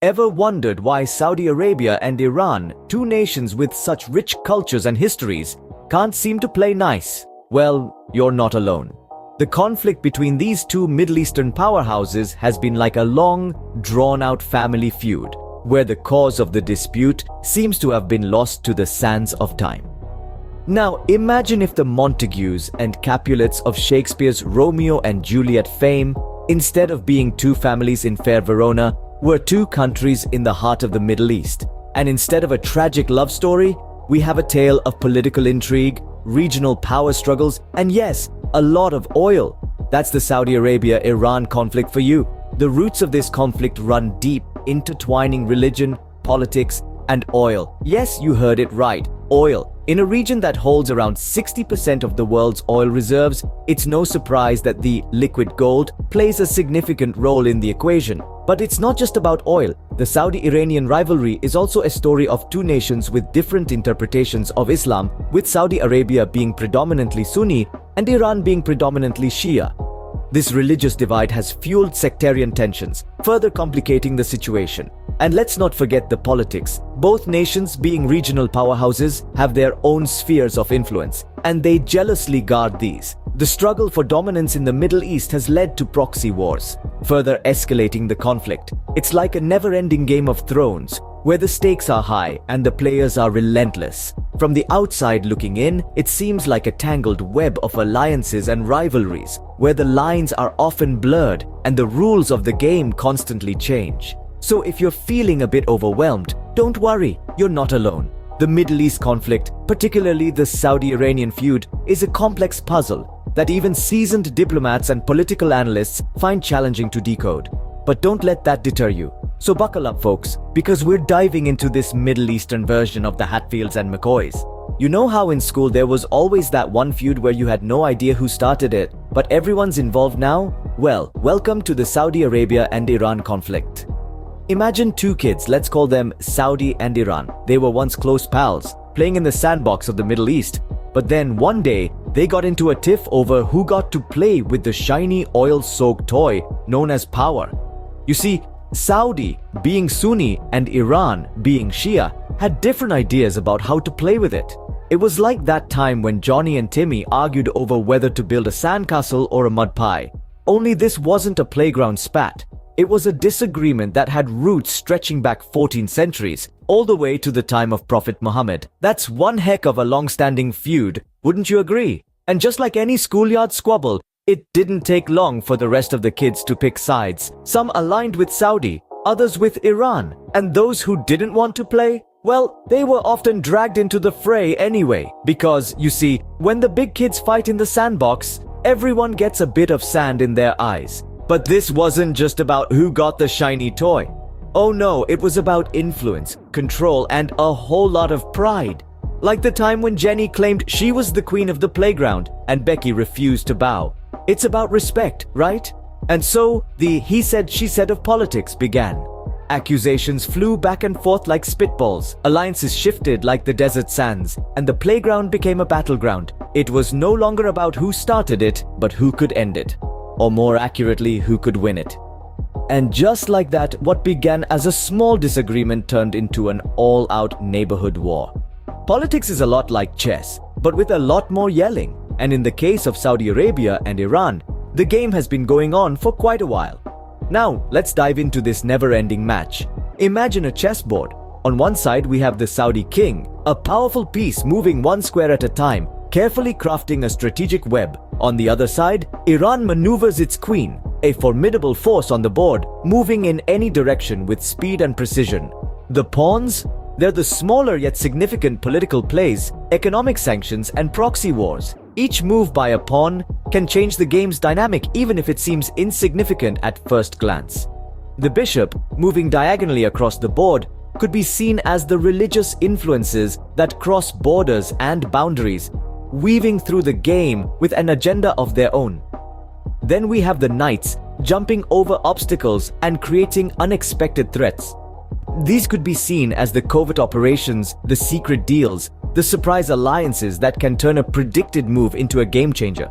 Ever wondered why Saudi Arabia and Iran, two nations with such rich cultures and histories, can't seem to play nice? Well, you're not alone. The conflict between these two Middle Eastern powerhouses has been like a long, drawn-out family feud, where the cause of the dispute seems to have been lost to the sands of time. Now, imagine if the Montagues and Capulets of Shakespeare's Romeo and Juliet fame, instead of being two families in fair Verona, were two countries in the heart of the Middle East. And instead of a tragic love story, we have a tale of political intrigue, regional power struggles, and yes, a lot of oil. That's the Saudi Arabia-Iran conflict for you. The roots of this conflict run deep, intertwining religion, politics, and oil. Yes, you heard it right, oil. In a region that holds around 60% of the world's oil reserves, it's no surprise that the liquid gold plays a significant role in the equation. But it's not just about oil. The Saudi-Iranian rivalry is also a story of two nations with different interpretations of Islam, with Saudi Arabia being predominantly Sunni and Iran being predominantly Shia. This religious divide has fueled sectarian tensions, further complicating the situation. And let's not forget the politics. Both nations, being regional powerhouses, have their own spheres of influence, and they jealously guard these. The struggle for dominance in the Middle East has led to proxy wars, further escalating the conflict. It's like a never-ending Game of Thrones, where the stakes are high and the players are relentless. From the outside looking in, it seems like a tangled web of alliances and rivalries, where the lines are often blurred and the rules of the game constantly change. So if you're feeling a bit overwhelmed, don't worry, you're not alone. The Middle East conflict, particularly the Saudi-Iranian feud, is a complex puzzle that even seasoned diplomats and political analysts find challenging to decode. But don't let that deter you. So buckle up, folks, because we're diving into this Middle Eastern version of the Hatfields and McCoys. You know how in school there was always that one feud where you had no idea who started it, but everyone's involved now? Well, welcome to the Saudi Arabia and Iran conflict. Imagine two kids, let's call them Saudi and Iran. They were once close pals, playing in the sandbox of the Middle East. But then one day, they got into a tiff over who got to play with the shiny oil-soaked toy known as power. You see, Saudi, being Sunni, and Iran, being Shia, had different ideas about how to play with it. It was like that time when Johnny and Timmy argued over whether to build a sandcastle or a mud pie. Only this wasn't a playground spat. It was a disagreement that had roots stretching back 14 centuries, all the way to the time of Prophet Muhammad. That's one heck of a long-standing feud, wouldn't you agree? And just like any schoolyard squabble, it didn't take long for the rest of the kids to pick sides. Some aligned with Saudi, others with Iran, and those who didn't want to play, well, they were often dragged into the fray anyway. Because, you see, when the big kids fight in the sandbox, everyone gets a bit of sand in their eyes. But this wasn't just about who got the shiny toy. Oh no, it was about influence, control, and a whole lot of pride. Like the time when Jenny claimed she was the queen of the playground and Becky refused to bow. It's about respect, right? And so, the he said, she said of politics began. Accusations flew back and forth like spitballs, alliances shifted like the desert sands, and the playground became a battleground. It was no longer about who started it, but who could end it. Or more accurately, who could win it. And just like that, what began as a small disagreement turned into an all-out neighborhood war. Politics is a lot like chess, but with a lot more yelling. And in the case of Saudi Arabia and Iran, the game has been going on for quite a while. Now, let's dive into this never-ending match. Imagine a chessboard. On one side, we have the Saudi king, a powerful piece moving one square at a time, carefully crafting a strategic web. On the other side, Iran maneuvers its queen, a formidable force on the board, moving in any direction with speed and precision. The pawns? They're the smaller yet significant political plays, economic sanctions, and proxy wars. Each move by a pawn can change the game's dynamic even if it seems insignificant at first glance. The bishop, moving diagonally across the board, could be seen as the religious influences that cross borders and boundaries, weaving through the game with an agenda of their own. Then we have the knights, jumping over obstacles and creating unexpected threats. These could be seen as the covert operations, the secret deals, the surprise alliances that can turn a predicted move into a game changer.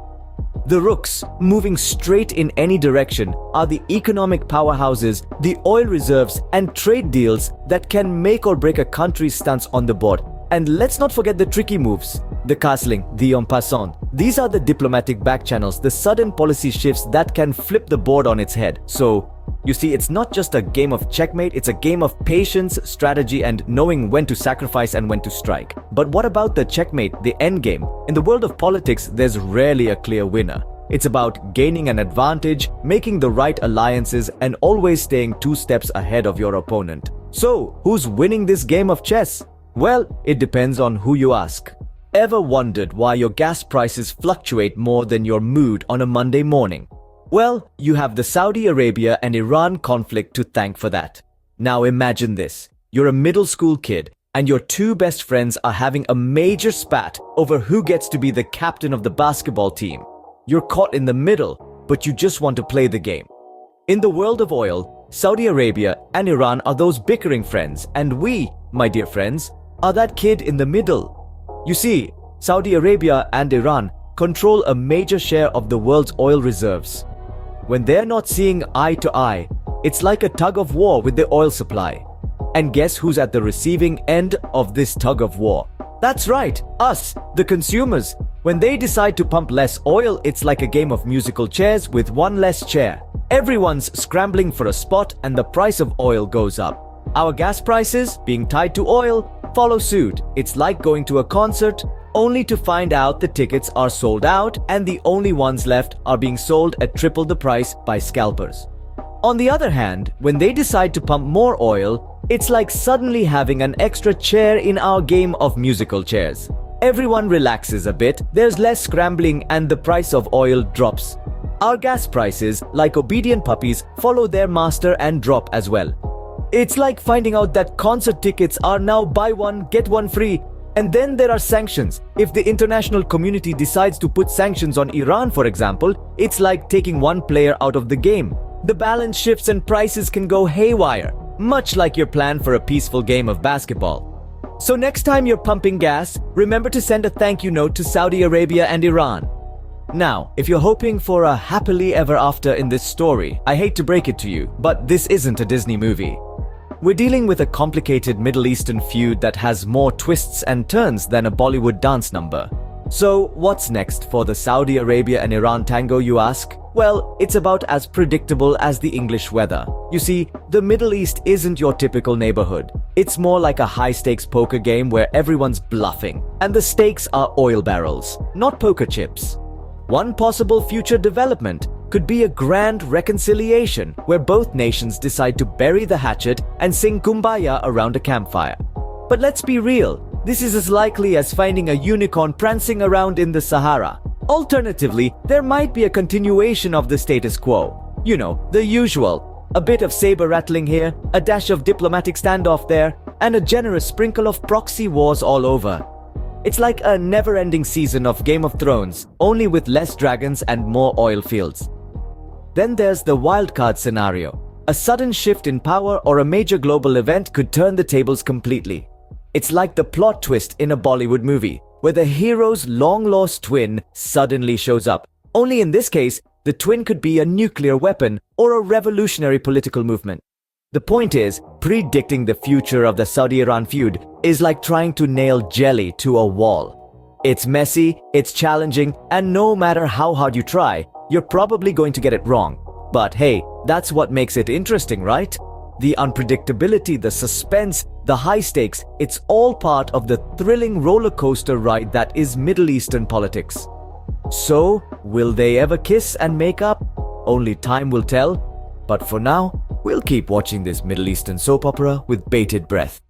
The rooks, moving straight in any direction, are the economic powerhouses, the oil reserves, and trade deals that can make or break a country's stance on the board. And let's not forget the tricky moves. The castling, the en passant. These are the diplomatic backchannels, the sudden policy shifts that can flip the board on its head. So, you see, it's not just a game of checkmate, it's a game of patience, strategy, and knowing when to sacrifice and when to strike. But what about the checkmate, the endgame? In the world of politics, there's rarely a clear winner. It's about gaining an advantage, making the right alliances, and always staying 2 steps ahead of your opponent. So, who's winning this game of chess? Well, it depends on who you ask. Ever wondered why your gas prices fluctuate more than your mood on a Monday morning? Well, you have the Saudi Arabia and Iran conflict to thank for that. Now imagine this. You're a middle school kid, and your 2 best friends are having a major spat over who gets to be the captain of the basketball team. You're caught in the middle, but you just want to play the game. In the world of oil, Saudi Arabia and Iran are those bickering friends, and we, my dear friends, are that kid in the middle. You see, Saudi Arabia and Iran control a major share of the world's oil reserves. When they're not seeing eye to eye, it's like a tug of war with the oil supply. And guess who's at the receiving end of this tug of war? That's right, us, the consumers. When they decide to pump less oil, it's like a game of musical chairs with 1 less chair. Everyone's scrambling for a spot and the price of oil goes up. Our gas prices, being tied to oil, follow suit. It's like going to a concert only to find out the tickets are sold out and the only ones left are being sold at triple the price by scalpers. On the other hand, when they decide to pump more oil, it's like suddenly having an extra chair in our game of musical chairs. Everyone relaxes a bit, there's less scrambling, and the price of oil drops. Our gas prices, like obedient puppies, follow their master and drop as well. It's like finding out that concert tickets are now buy one, get one free. And then there are sanctions. If the international community decides to put sanctions on Iran, for example, it's like taking one player out of the game. The balance shifts and prices can go haywire, much like your plan for a peaceful game of basketball. So next time you're pumping gas, remember to send a thank you note to Saudi Arabia and Iran. Now, if you're hoping for a happily ever after in this story, I hate to break it to you, but this isn't a Disney movie. We're dealing with a complicated Middle Eastern feud that has more twists and turns than a Bollywood dance number. So, what's next for the Saudi Arabia and Iran tango, you ask? Well, it's about as predictable as the English weather. You see, the Middle East isn't your typical neighborhood. It's more like a high-stakes poker game where everyone's bluffing, and the stakes are oil barrels, not poker chips. One possible future development could be a grand reconciliation where both nations decide to bury the hatchet and sing Kumbaya around a campfire. But let's be real, this is as likely as finding a unicorn prancing around in the Sahara. Alternatively, there might be a continuation of the status quo. You know, the usual. A bit of saber rattling here, a dash of diplomatic standoff there, and a generous sprinkle of proxy wars all over. It's like a never-ending season of Game of Thrones, only with less dragons and more oil fields. Then there's the wildcard scenario. A sudden shift in power or a major global event could turn the tables completely. It's like the plot twist in a Bollywood movie, where the hero's long-lost twin suddenly shows up. Only in this case, the twin could be a nuclear weapon or a revolutionary political movement. The point is, predicting the future of the Saudi-Iran feud is like trying to nail jelly to a wall. It's messy, it's challenging, and no matter how hard you try, you're probably going to get it wrong. But hey, that's what makes it interesting, right? The unpredictability, the suspense, the high stakes, it's all part of the thrilling roller coaster ride that is Middle Eastern politics. So, will they ever kiss and make up? Only time will tell. But for now, we'll keep watching this Middle Eastern soap opera with bated breath.